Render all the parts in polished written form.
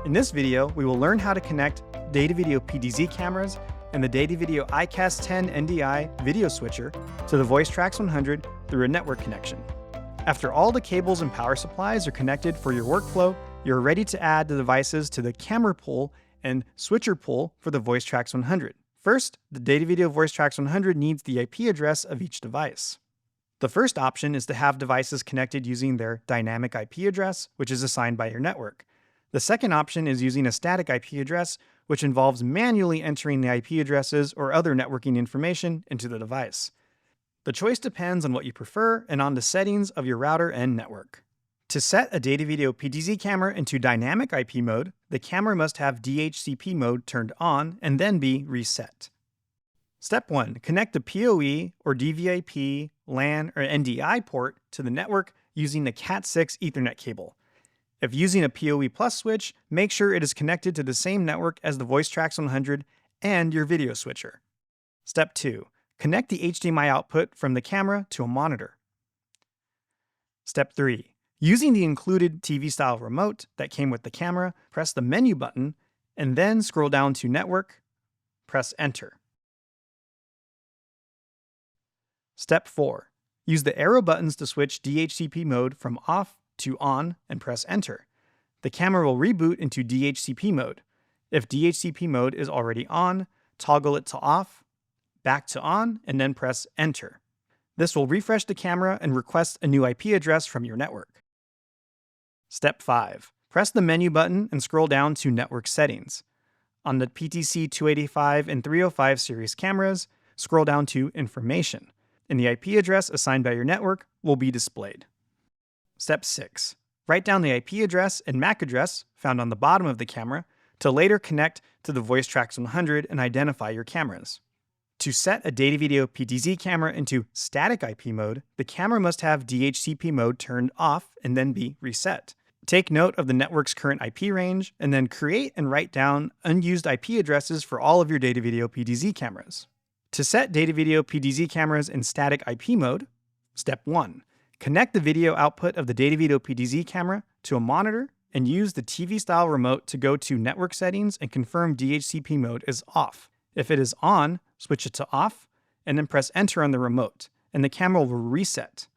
In this video, we will learn how to connect data video PDZ cameras and the data video iCAST10NDI video switcher to the VoiceTRX100 through a network connection. After all the cables and power supplies are connected for your workflow, you're ready to add the devices to the camera pool and switcher pool for the VoiceTRX100. First, the data video VoiceTRX100 needs the IP address of each device. The first option is to have devices connected using their dynamic IP address, which is assigned by your network. The second option is using a static IP address, which involves manually entering the IP addresses or other networking information into the device. The choice depends on what you prefer and on the settings of your router and network. To set a data video PDZ camera into dynamic IP mode, the camera must have DHCP mode turned on and then be reset. Step 1. Connect the PoE or DVIP, LAN, or NDI port to the network using the Cat6 Ethernet cable. If using a PoE Plus switch, make sure it is connected to the same network as the VoiceTRX100 and your video switcher. Step 2. Connect the HDMI output from the camera to a monitor. Step 3. Using the included TV-style remote that came with the camera, press the menu button and then scroll down to Network, press Enter. Step 4. Use the arrow buttons to switch DHCP mode from off to on and press Enter. The camera will reboot into DHCP mode. If DHCP mode is already on, toggle it to off, back to on, and then press Enter. This will refresh the camera and request a new IP address from your network. Step 5. Press the menu button and scroll down to Network Settings. On the PTC 285 and 305 series cameras, scroll down to Information, and the IP address assigned by your network will be displayed. Step 6. Write down the IP address and MAC address found on the bottom of the camera to later connect to the VoiceTRX100 and identify your cameras. To set a data video PDZ camera into static IP mode, the camera must have DHCP mode turned off and then be reset. Take note of the network's current IP range and then create and write down unused IP addresses for all of your data video PDZ cameras. To set data video PDZ cameras in static IP mode, Step 1. Connect the video output of the data video PDZ camera to a monitor and use the TV-style remote to go to Network Settings and confirm DHCP mode is off. If it is on, switch it to off, and then press Enter on the remote, and the camera will reset.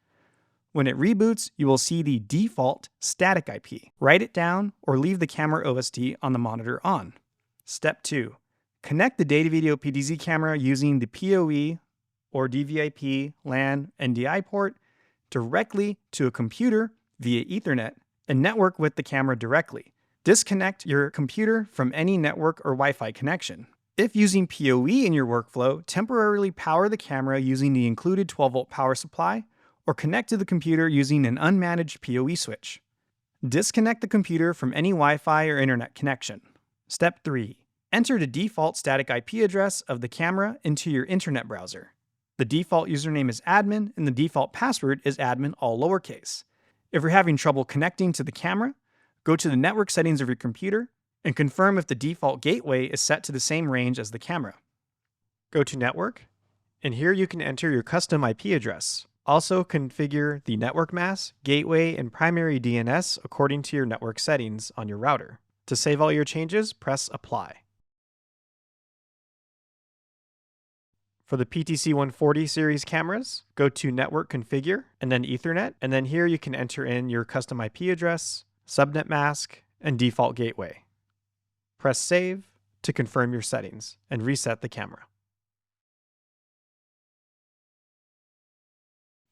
When it reboots, you will see the default static IP. Write it down or leave the camera OSD on the monitor on. Step 2. Connect the data video PDZ camera using the PoE or DVIP, LAN, NDI port directly to a computer via Ethernet and network with the camera directly. Disconnect your computer from any network or Wi-Fi connection. If using PoE in your workflow, temporarily power the camera using the included 12-volt power supply or connect to the computer using an unmanaged PoE switch. Disconnect the computer from any Wi-Fi or internet connection. Step 3. Enter the default static IP address of the camera into your internet browser. The default username is admin and the default password is admin all lowercase. If you're having trouble connecting to the camera, go to the network settings of your computer and confirm if the default gateway is set to the same range as the camera. Go to Network, and here you can enter your custom IP address. Also configure the network mask, gateway, and primary DNS according to your network settings on your router. To save all your changes, press Apply. For the PTC 140 series cameras, go to Network Configure, and then Ethernet, and then here you can enter in your custom IP address, subnet mask, and default gateway. Press Save to confirm your settings and reset the camera.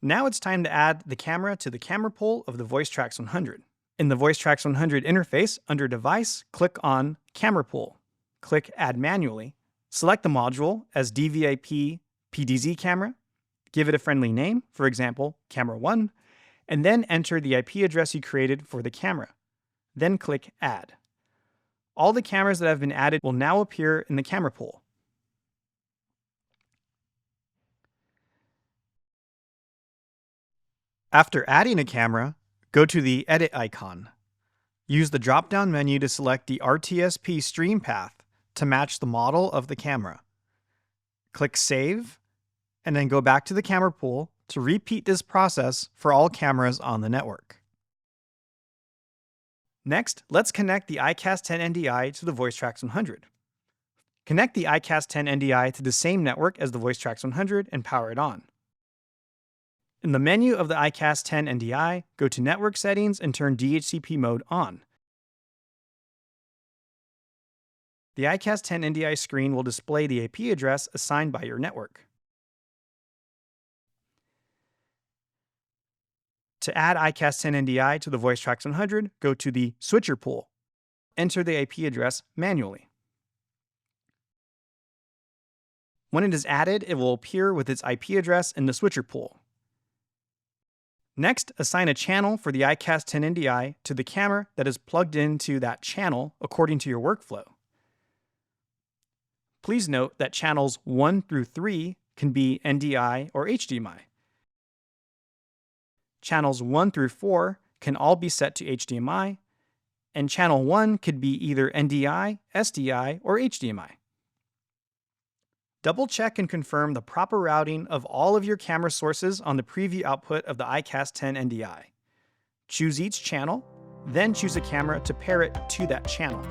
Now it's time to add the camera to the camera pool of the VoiceTRX100. In the VoiceTRX100 interface, under Device, click on Camera Pool. Click Add Manually. Select the module as DVIP PDZ camera, give it a friendly name, for example, Camera 1, and then enter the IP address you created for the camera. Then click Add. All the cameras that have been added will now appear in the camera pool. After adding a camera, go to the Edit icon. Use the drop-down menu to select the RTSP stream path to match the model of the camera. Click Save, and then go back to the camera pool to repeat this process for all cameras on the network. Next, let's connect the iCAST10NDI to the VoiceTRX100. Connect the iCAST10NDI to the same network as the VoiceTRX100 and power it on. In the menu of the iCAST10NDI, go to Network Settings and turn DHCP mode on. The iCAST10NDI screen will display the IP address assigned by your network. To add iCAST10NDI to the VoiceTRX100, go to the Switcher pool. Enter the IP address manually. When it is added, it will appear with its IP address in the Switcher pool. Next, assign a channel for the iCAST10NDI to the camera that is plugged into that channel according to your workflow. Please note that channels 1 through 3 can be NDI or HDMI. Channels 1 through 4 can all be set to HDMI, and channel 1 could be either NDI, SDI, or HDMI. Double-check and confirm the proper routing of all of your camera sources on the preview output of the iCAST10NDI. Choose each channel, then choose a camera to pair it to that channel.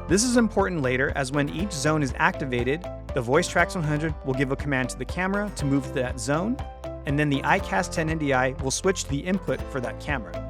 This is important later, as when each zone is activated, the VoiceTRX100 will give a command to the camera to move to that zone, and then the iCAST10NDI will switch to the input for that camera.